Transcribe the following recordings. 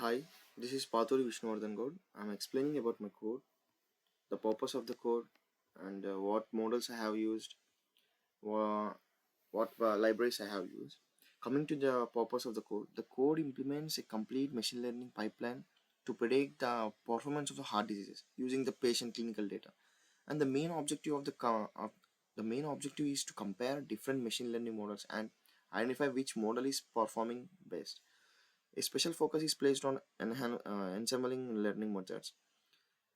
Hi, this is Pathuri Vishnuvardhan Gaud. I'm explaining about my code, the purpose of the code, and what models I have used, wha- what libraries I have used. Coming to the purpose of the code implements a complete machine learning pipeline to predict the performance of the heart diseases using the patient clinical data. And the main objective is to compare different machine learning models and identify which model is performing best. A special focus is placed on ensembling learning methods,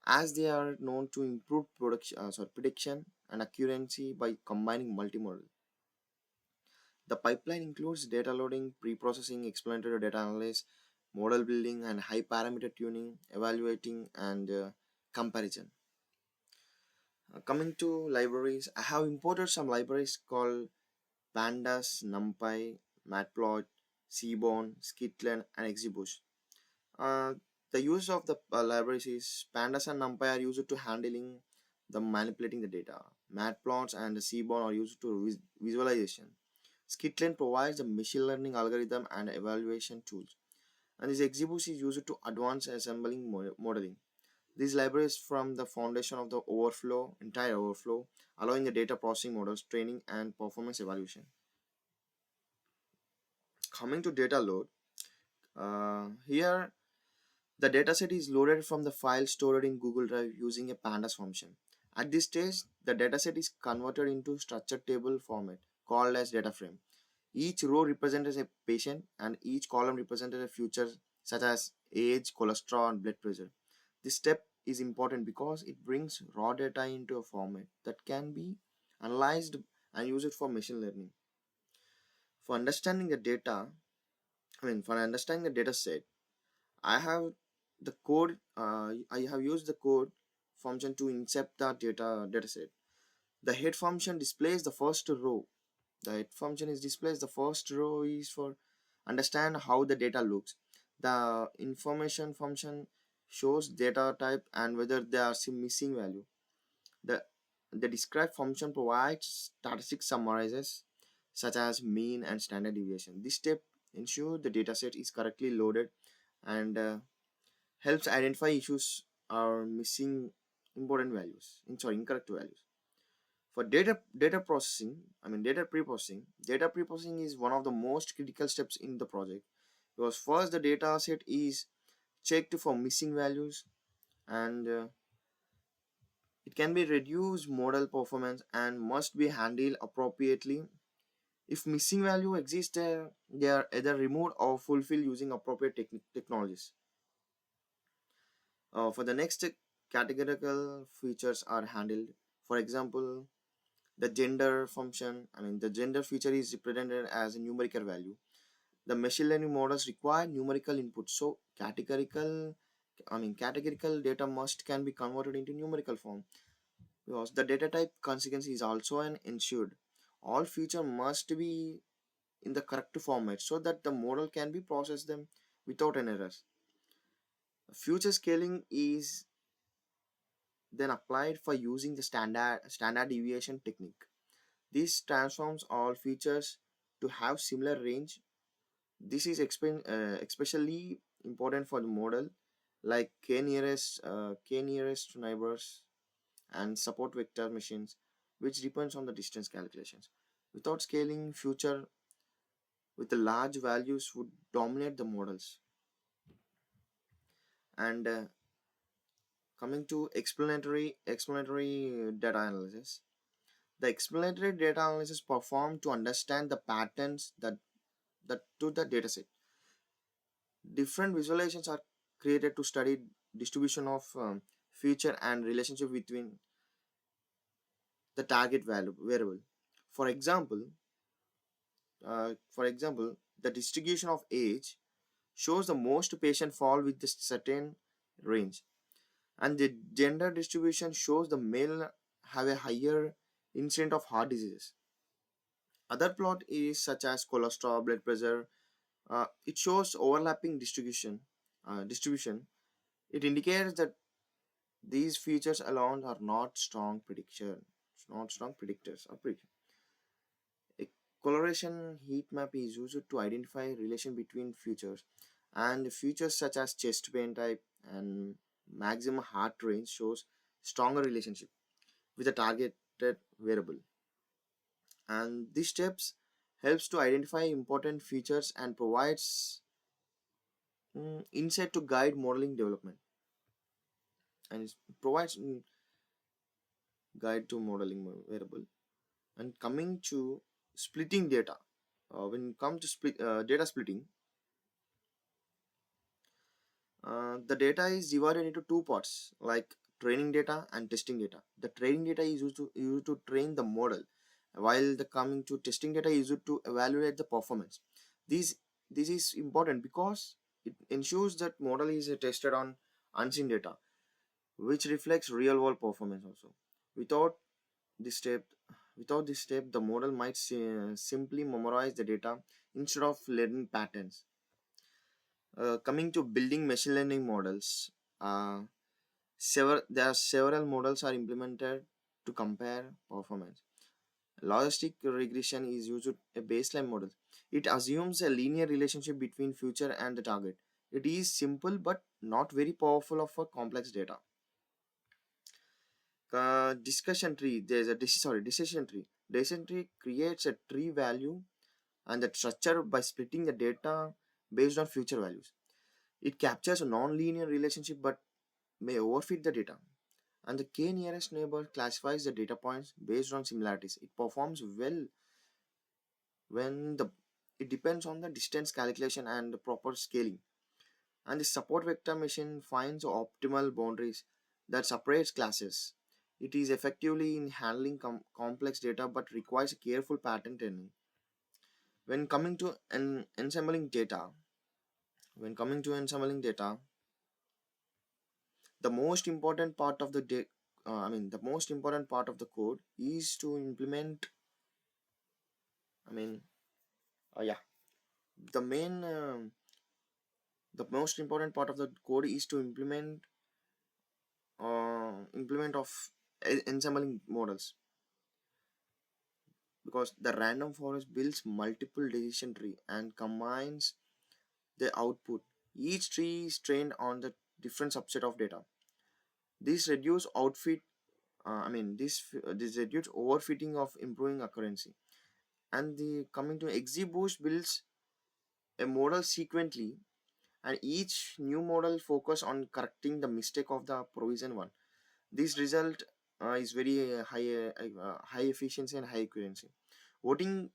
as they are known to improve prediction and accuracy by combining multimodal. The pipeline includes data loading, pre-processing, explanatory data analysis, model building, and high parameter tuning, evaluating, and comparison. Coming to libraries, I have imported some libraries called Pandas, NumPy, Matplot, Seaborn, Skitlen, and XGBoost. Uh, the use of the libraries is pandas and numpy are used to handling the manipulating the data. Matplots and the Seaborn are used to visualization. Skitlen provides a machine learning algorithm and evaluation tools. And this Exibus is used to advance assembling modeling. These libraries from the foundation of the entire overflow, allowing the data processing models, training, and performance evaluation. Coming to data load, here the dataset is loaded from the file stored in Google Drive using a pandas function. At this stage, the dataset is converted into structured table format called as data frame. Each row represents a patient and each column represents a feature such as age, cholesterol, and blood pressure. This step is important because it brings raw data into a format that can be analyzed and used for machine learning. For understanding the data, for understanding the data set, I have the code. I have used the code function to incept the dataset. The head function displays the first row. The head function is displays the first row is for understand how the data looks. The information function shows data type and whether there are some missing value. The the describe function provides statistic summarizes such as mean and standard deviation. This step ensures the dataset is correctly loaded and helps identify issues or missing important values incorrect values. For data pre-processing is one of the most critical steps in the project, because first the data set is checked for missing values, and it can be reduced model performance and must be handled appropriately. If missing value exists, they are either removed or fulfilled using appropriate technologies. For the next, categorical features are handled. For example, the gender function, the gender feature is represented as a numerical value. The machine learning models require numerical input, so categorical data must can be converted into numerical form, because the data type consequence is also an ensured. All feature must be in the correct format so that the model can be processed them without an errors. Future scaling is then applied for using the standard deviation technique. This transforms all features to have similar range. This is especially important for the model like k nearest neighbors and support vector machines, which depends on the distance calculations. Without scaling, future with the large values would dominate the models. And coming to explanatory data analysis, the explanatory data analysis performed to understand the patterns that to the dataset. Different visualizations are created to study distribution of feature and relationship between the target value variable. For example, the distribution of age shows the most patient fall with this certain range, and the gender distribution shows the male have a higher incidence of heart diseases. Other plot is such as cholesterol, blood pressure. It shows overlapping distribution. It indicates that these features alone are not strong predictors of prediction. A coloration heat map is used to identify relation between features, and features such as chest pain type and maximum heart range shows stronger relationship with the targeted variable. And these steps helps to identify important features and provides insight to guide modeling development, and it provides guide to modeling variable. And coming to splitting data, when it comes to data splitting, the data is divided into two parts like training data and testing data. The training data is used to train the model, while the coming to testing data is used to evaluate the performance. This this is important because it ensures that model is tested on unseen data, which reflects real world performance also. without this step Without this step, the model might simply memorize the data instead of learning patterns. Coming to building machine learning models, uh, there are several models are implemented to compare performance. Logistic regression is used a baseline model. It assumes a linear relationship between future and the target. It is simple but not very powerful of a complex data. Discussion tree. There's a decision tree. Decision tree creates a tree value and the structure by splitting the data based on future values. It captures a non-linear relationship but may overfit the data. And the k nearest neighbor classifies the data points based on similarities. It performs well when the it depends on the distance calculation and the proper scaling. And the support vector machine finds optimal boundaries that separates classes. It is effectively in handling complex data but requires careful pattern training. When coming to ensembling data, when coming to ensembling data, the most important part of the the most important part of the code is to implement. I mean, yeah, the main, the most important part of the code is to implement of ensembling models, because the random forest builds multiple decision tree and combines the output. Each tree is trained on the different subset of data. This reduce outfit. This reduce overfitting of improving accuracy. And the coming to XGBoost builds a model sequentially, and each new model focus on correcting the mistake of the provision one. This result is very high efficiency and high accuracy. Voting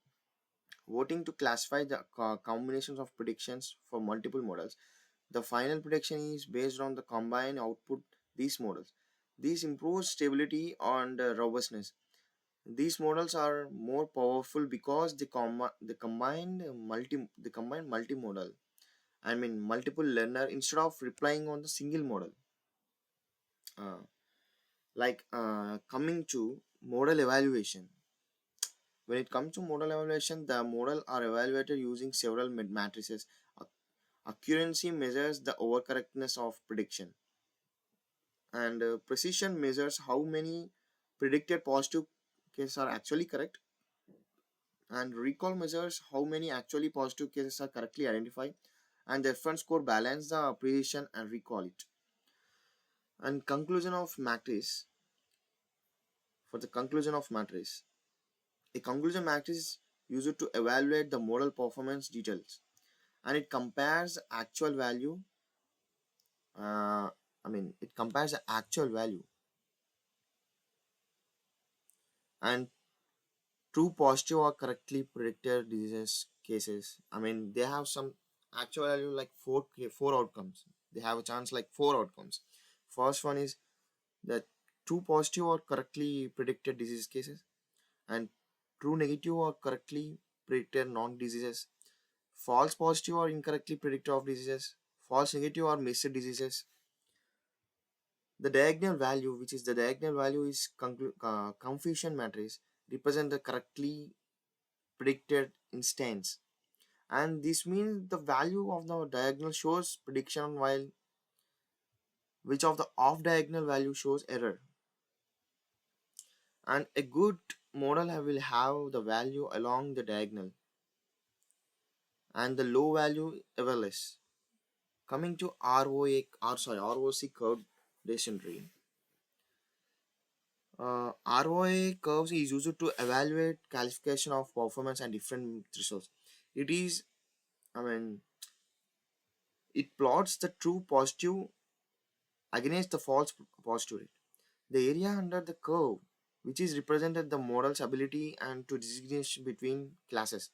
Voting to classify the combinations of predictions for multiple models. The final prediction is based on the combined output these models. This improves stability and robustness. These models are more powerful because they combine multimodal. I mean multiple learner instead of relying on the single model. Uh, Coming to model evaluation. When it comes to model evaluation, the model are evaluated using several matrices. Ac- Accuracy measures the overcorrectness of prediction, and precision measures how many predicted positive cases are actually correct, and recall measures how many actually positive cases are correctly identified, and the F1 score balance the precision and recall it. And conclusion of matrix. For the conclusion of matrix, a conclusion matrix is used to evaluate the model performance details, and it compares actual value. It compares the actual value and true positive or correctly predicted diseases cases. They have some actual value like four outcomes. They have a chance like four outcomes. First one is that true positive or correctly predicted disease cases, and true negative or correctly predicted non-diseases, false positive or incorrectly predicted of diseases, false negative or missed diseases. The diagonal value, which is the diagonal value, is confusion matrix, represent the correctly predicted instance, and this means the value of the diagonal shows prediction while which of the off diagonal value shows error. And a good model will have the value along the diagonal and the low value ever less. Coming to ROC curve descending. ROA curves is used to evaluate qualification of performance and different thresholds. It is, I mean, it plots the true positive against the false positive rate. The area under the curve, which is represented the model's ability and to distinguish between classes.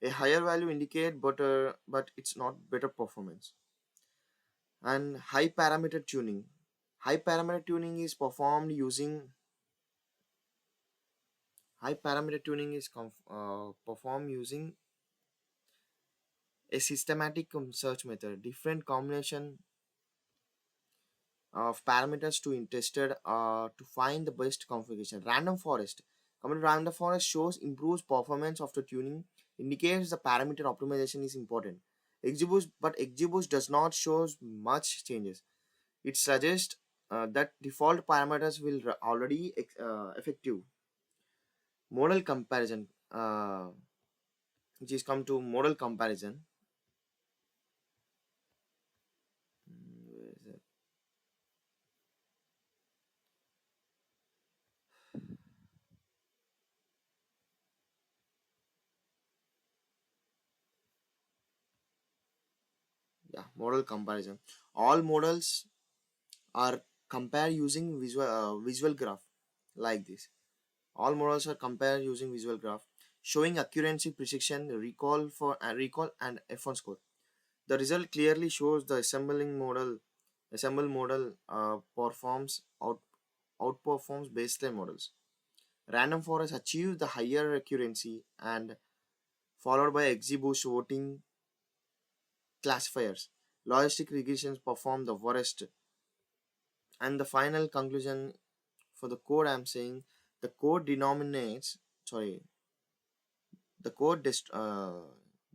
A higher value indicate better, but it's not better performance. And high parameter tuning. High parameter tuning is performed using performed using a systematic search method. Different combination of parameters to tested to find the best configuration. Random forest. Common random forest shows improves performance after tuning, indicates the parameter optimization is important. XGBoost does not show much changes. It suggests that default parameters will already effective. Model comparison, which is come to model comparison. Where is it? Yeah, model comparison. All models are compared using visual graph like this. All models are compared using visual graph showing accuracy, precision, recall and F1 score. The result clearly shows the assemble model performs outperforms baseline models. Random forest achieves the higher accuracy and followed by XGBoost voting classifiers. Logistic regressions perform the worst. And the final conclusion for the code I'm saying the code denominates sorry the code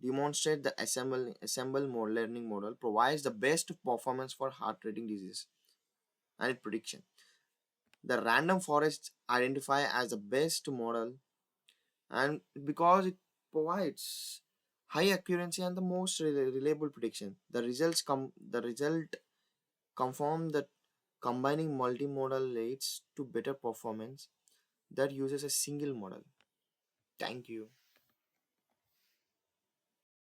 demonstrate the assemble model learning model provides the best performance for heart rating disease and prediction. The random forest identify as the best model and because it provides high accuracy and the most reliable prediction. The result confirm that combining multimodal leads to better performance that uses a single model. Thank you.